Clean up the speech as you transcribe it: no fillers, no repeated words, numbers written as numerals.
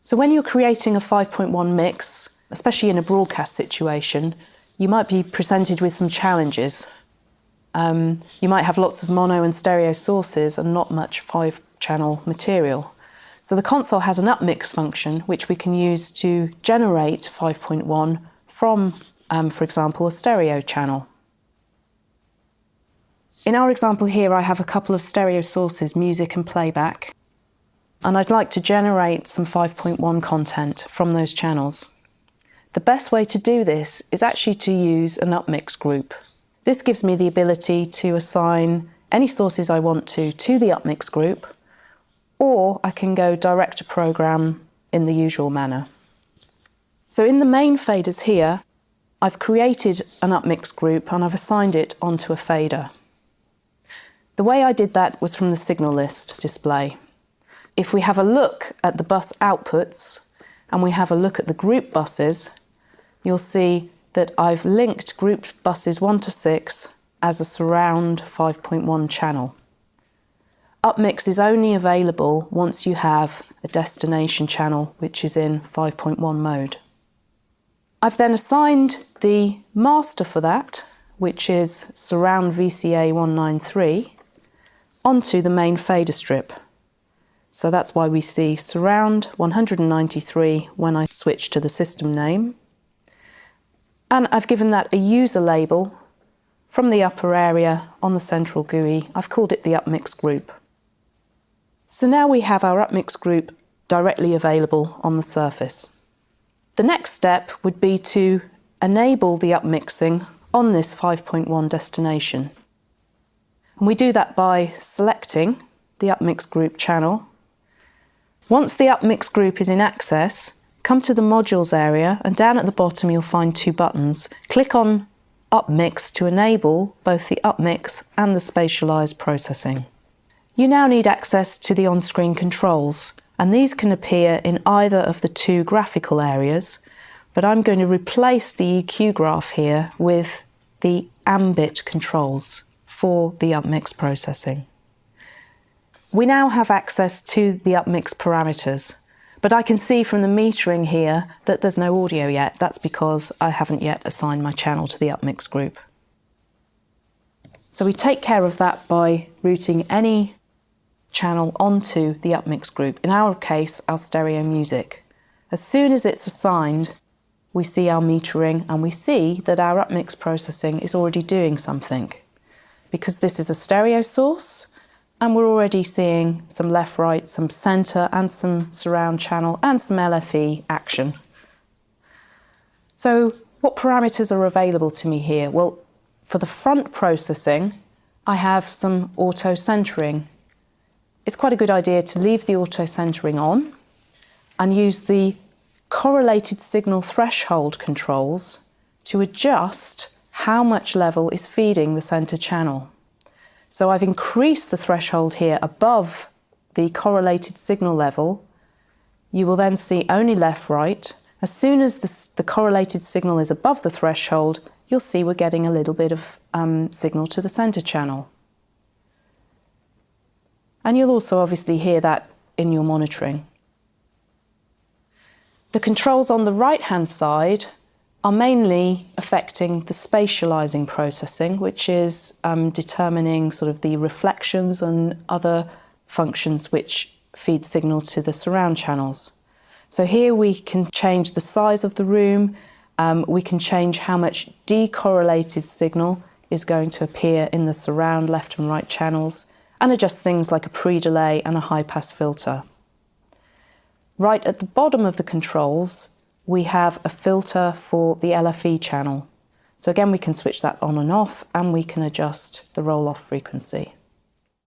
So when you're creating a 5.1 mix, especially in a broadcast situation, you might be presented with some challenges. You might have lots of mono and stereo sources and not much 5-channel material. So the console has an Upmix function which we can use to generate 5.1 from, for example, a stereo channel. In our example here, I have a couple of stereo sources, music and playback, and I'd like to generate some 5.1 content from those channels. The best way to do this is actually to use an Upmix group. This gives me the ability to assign any sources I want to the Upmix group, or I can go direct to program in the usual manner. So in the main faders here, I've created an Upmix group and I've assigned it onto a fader. The way I did that was from the signal list display. If we have a look at the bus outputs and we have a look at the group buses, you'll see that I've linked group buses 1 to 6 as a surround 5.1 channel. Upmix is only available once you have a destination channel which is in 5.1 mode. I've then assigned the master for that, which is surround VCA 193, onto the main fader strip. So that's why we see surround 193 when I switch to the system name. And I've given that a user label from the upper area on the central GUI. I've called it the Upmix group. So now we have our Upmix group directly available on the surface. The next step would be to enable the upmixing on this 5.1 destination. And we do that by selecting the Upmix group channel. Once the Upmix group is in access, come to the modules area and down at the bottom you'll find 2 buttons. Click on Upmix to enable both the Upmix and the spatialized processing. You now need access to the on-screen controls, and these can appear in either of the 2 graphical areas, but I'm going to replace the EQ graph here with the ambit controls for the Upmix processing. We now have access to the Upmix parameters, but I can see from the metering here that there's no audio yet. That's because I haven't yet assigned my channel to the Upmix group. So we take care of that by routing any channel onto the Upmix group, in our case, our stereo music. As soon as it's assigned, we see our metering and we see that our Upmix processing is already doing something. Because this is a stereo source, and we're already seeing some left, right, some center, and some surround channel, and some LFE action. So what parameters are available to me here? Well, for the front processing, I have some auto-centering. It's quite a good idea to leave the auto-centering on and use the correlated signal threshold controls to adjust how much level is feeding the center channel. So I've increased the threshold here above the correlated signal level. You will then see only left, right. As soon as the correlated signal is above the threshold, you'll see we're getting a little bit of signal to the center channel. And you'll also obviously hear that in your monitoring. The controls on the right-hand side are mainly affecting the spatializing processing, which is determining sort of the reflections and other functions which feed signal to the surround channels. So here we can change the size of the room, we can change how much decorrelated signal is going to appear in the surround left and right channels, and adjust things like a pre-delay and a high-pass filter. Right at the bottom of the controls, we have a filter for the LFE channel. So again, we can switch that on and off, and we can adjust the roll-off frequency.